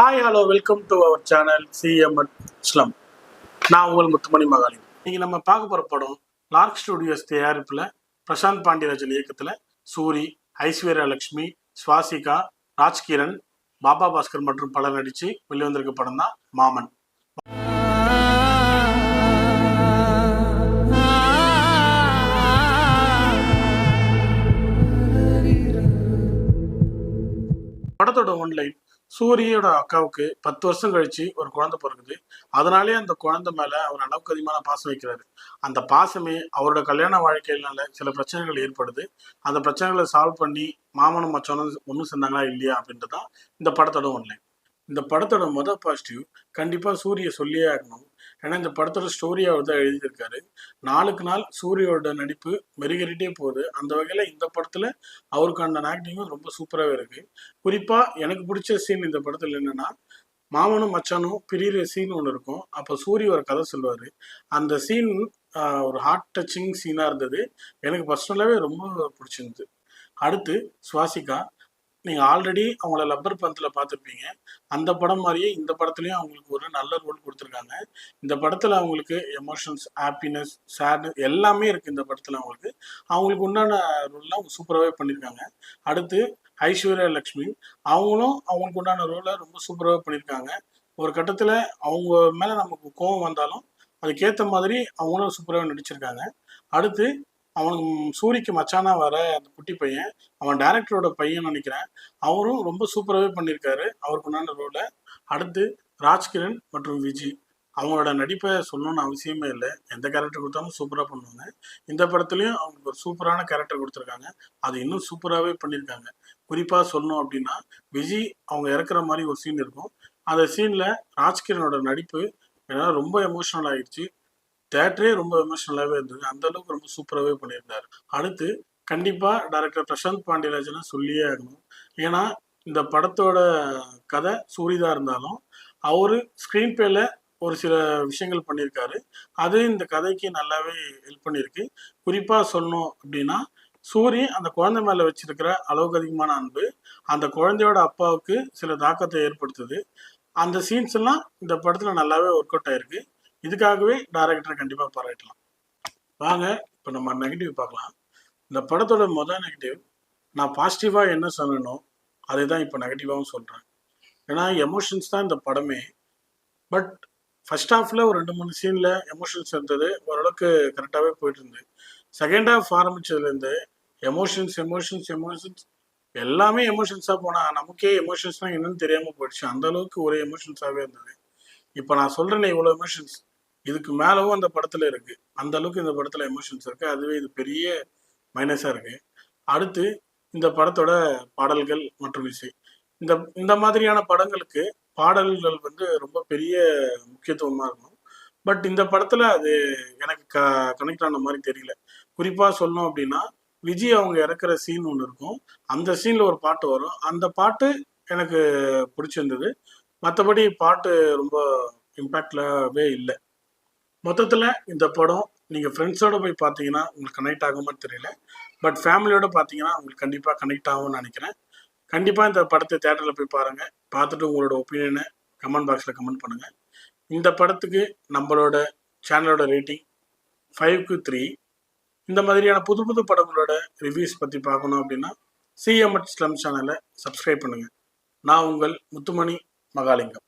Hi hello welcome to our channel CM slum. நான் உங்கள் முத்துமணி மகாலிங். இன்னைக்கு நம்ம பார்க்க போகிற படம் லார்க் ஸ்டுடியோஸ் தயாரிப்பில் பிரசாந்த் பாண்டியராஜன் இயக்கத்தில் சூரி, ஐஸ்வர்யா லட்சுமி, ஸ்வாசிகா, ராஜ்கிரண், பாபா பாஸ்கர் மற்றும் பலர் நடித்து வெளிவந்திருக்க படம் தான் மாமன். படத்தோட ஒன்லைன், சூரியோட அக்காவுக்கு 10 வருஷம் கழிச்சு ஒரு குழந்தை பிறகுது. அதனாலே அந்த குழந்தை மேல அவர் அளவுக்கு அதிகமான பாசம் வைக்கிறாரு. அந்த பாசமே அவரோட கல்யாண வாழ்க்கையினால சில பிரச்சனைகள் ஏற்படுது. அந்த பிரச்சனைகளை சால்வ் பண்ணி மாமனும் மச்சானும் ஒன்றும் சொன்னாங்களா இல்லையா அப்படின்றதான் இந்த படத்தோட ஒன்லைன். இந்த படத்தோட பாசிட்டிவ் கண்டிப்பா சூரிய சொல்லியே ஆகணும். ஏன்னா இந்த படத்தோட ஸ்டோரியை அவர் தான் எழுதியிருக்காரு. நாளுக்கு நாள் சூரியோட நடிப்பு மெருகேறிட்டே போகுது. அந்த வகையில இந்த படத்துல அவருக்கான ஆக்டிங்கும் ரொம்ப சூப்பராகவே இருக்கு. குறிப்பா எனக்கு பிடிச்ச சீன் இந்த படத்துல என்னன்னா, மாமனும் மச்சானும் பிரியிற சீன் ஒன்று இருக்கும். அப்போ சூரிய ஒரு கதை சொல்லுவாரு. அந்த சீன் ஒரு ஹார்ட் டச்சிங் சீனா இருந்தது. எனக்கு பர்சனலாவே ரொம்ப பிடிச்சிருந்தது. அடுத்து ஸ்வாசிகா, நீங்க ஆல்ரெடி அவங்கள லப்பர் பந்தில் பார்த்துருப்பீங்க. அந்த படம் மாதிரியே இந்த படத்துலயும் அவங்களுக்கு ஒரு நல்ல ரோல் கொடுத்துருக்காங்க. இந்த படத்துல அவங்களுக்கு எமோஷன்ஸ், ஹாப்பினஸ், சேட் எல்லாமே இருக்கு. இந்த படத்துல அவங்களுக்கு உண்டான ரோல்லாம் அவங்க சூப்பராகவே பண்ணியிருக்காங்க. அடுத்து ஐஸ்வர்யா லட்சுமி, அவங்களும் அவங்களுக்கு உண்டான ரோலை ரொம்ப சூப்பராகவே பண்ணியிருக்காங்க. ஒரு கட்டத்துல அவங்க மேல நமக்கு கோபம் வந்தாலும் அதுக்கேற்ற மாதிரி அவங்களும் சூப்பராகவே நடிச்சிருக்காங்க. அடுத்து அவனுக்கு சூரிக்கு மச்சானா வர அந்த குட்டி பையன், அவன் டைரக்டரோட பையன் நினைக்கிறேன். அவரும் ரொம்ப சூப்பராகவே பண்ணியிருக்காரு அவருக்கு உண்டான ரோலை. அடுத்து ராஜ்கிரண் மற்றும் விஜி, அவங்களோட நடிப்பை சொல்லணும்னு அவசியமே இல்லை. எந்த கேரக்டர் கொடுத்தாலும் சூப்பராக பண்ணுவாங்க. இந்த படத்துலையும் அவங்களுக்கு ஒரு சூப்பரான கேரக்டர் கொடுத்துருக்காங்க. அது இன்னும் சூப்பராகவே பண்ணியிருக்காங்க. குறிப்பாக சொல்லணும் அப்படின்னா, விஜி அவங்க இறக்குற மாதிரி ஒரு சீன் இருக்கும். அந்த சீனில் ராஜ்கிரனோட நடிப்பு ஏன்னா ரொம்ப எமோஷனல் ஆயிடுச்சு. தேட்டரே ரொம்ப எமோஷனலாகவே இருந்தது. அந்த அளவுக்கு ரொம்ப சூப்பராகவே பண்ணியிருந்தார். அடுத்து கண்டிப்பாக டைரக்டர் பிரசாந்த் பாண்டியராஜனை சொல்லியே ஆகணும். ஏன்னா இந்த படத்தோட கதை சூரிதா இருந்தாலும் அவரு ஸ்க்ரீன் பிளேல ஒரு சில விஷயங்கள் பண்ணியிருக்காரு. அது இந்த கதைக்கு நல்லாவே ஹெல்ப் பண்ணியிருக்கு. குறிப்பாக சொல்லணும் அப்படின்னா, சூரி அந்த குழந்தை மேலே வச்சிருக்கிற அளவுக்கு அதிகமான அன்பு அந்த குழந்தையோட அப்பாவுக்கு சில தாக்கத்தை ஏற்படுத்துது. அந்த சீன்ஸ் எல்லாம் இந்த படத்தில் நல்லாவே ஒர்க் அவுட் ஆயிருக்கு. இதுக்காகவே டைரக்டரை கண்டிப்பாக பாராட்டலாம். வாங்க இப்போ நம்ம நெகட்டிவ் பார்க்கலாம். இந்த படத்தோட நெகட்டிவ், நான் பாசிட்டிவாக என்ன சொல்லணும் அதை தான் இப்போ நெகட்டிவாகவும் சொல்கிறேன். ஏன்னா எமோஷன்ஸ் தான் இந்த படமே. பட் ஃபர்ஸ்ட் ஹாஃபில் ஒரு 2-3 சீனில் எமோஷன்ஸ் இருந்தது, ஓரளவுக்கு கரெக்டாகவே போயிட்டு இருந்தது. செகண்ட் ஹாஃப் ஆரம்பித்ததுலேருந்து எமோஷன்ஸ் எமோஷன்ஸ் எமோஷன்ஸ் எல்லாமே எமோஷன்ஸாக போனால் நமக்கே எமோஷன்ஸ்னால் என்னன்னு தெரியாமல் போயிடுச்சு. அந்த அளவுக்கு ஒரு எமோஷன்ஸாகவே இருந்தது. இப்போ நான் சொல்கிறேன்னே இவ்வளோ எமோஷன்ஸ் இதுக்கு மேலவும் அந்த படத்தில் இருக்குது. அந்த அளவுக்கு இந்த படத்தில் எமோஷன்ஸ் இருக்குது. அதுவே இது பெரிய மைனஸாக இருக்குது. அடுத்து இந்த படத்தோட பாடல்கள் மற்றும் இசை, இந்த இந்த மாதிரியான படங்களுக்கு பாடல்கள் ரொம்ப பெரிய முக்கியத்துவமாக இருக்கும். பட் இந்த படத்தில் அது எனக்கு கனெக்ட் ஆன மாதிரி தெரியல. குறிப்பாக சொல்லணும் அப்படின்னா, விஜய் அவங்க இறக்குற சீன் ஒன்று இருக்கும். அந்த சீனில் ஒரு பாட்டு வரும். அந்த பாட்டு எனக்கு பிடிச்சிருந்தது. மற்றபடி பாட்டு ரொம்ப இம்பேக்ட்லாகவே இல்லை. மொத்தத்தில் இந்த படம் நீங்கள் ஃப்ரெண்ட்ஸோடு போய் பார்த்தீங்கன்னா உங்களுக்கு கனெக்ட் ஆகுமான்னு தெரியல. பட் ஃபேமிலியோடு பார்த்தீங்கன்னா உங்களுக்கு கண்டிப்பாக கனெக்ட் ஆகும்னு நினைக்கிறேன். கண்டிப்பாக இந்த படத்தை தேட்டரில் போய் பாருங்கள். பார்த்துட்டு உங்களோட ஒப்பீனியனை கமெண்ட் பாக்ஸில் கமெண்ட் பண்ணுங்கள். இந்த படத்துக்கு நம்மளோட சேனலோட ரேட்டிங் 5க்கு 3. இந்த மாதிரியான புது புது படங்களோட ரிவ்யூஸ் பற்றி பார்க்கணும் அப்படின்னா சிஎம் ஸ்லம் சேனலை சப்ஸ்கிரைப் பண்ணுங்கள். நான் உங்கள் முத்துமணி மகாலிங்கம்.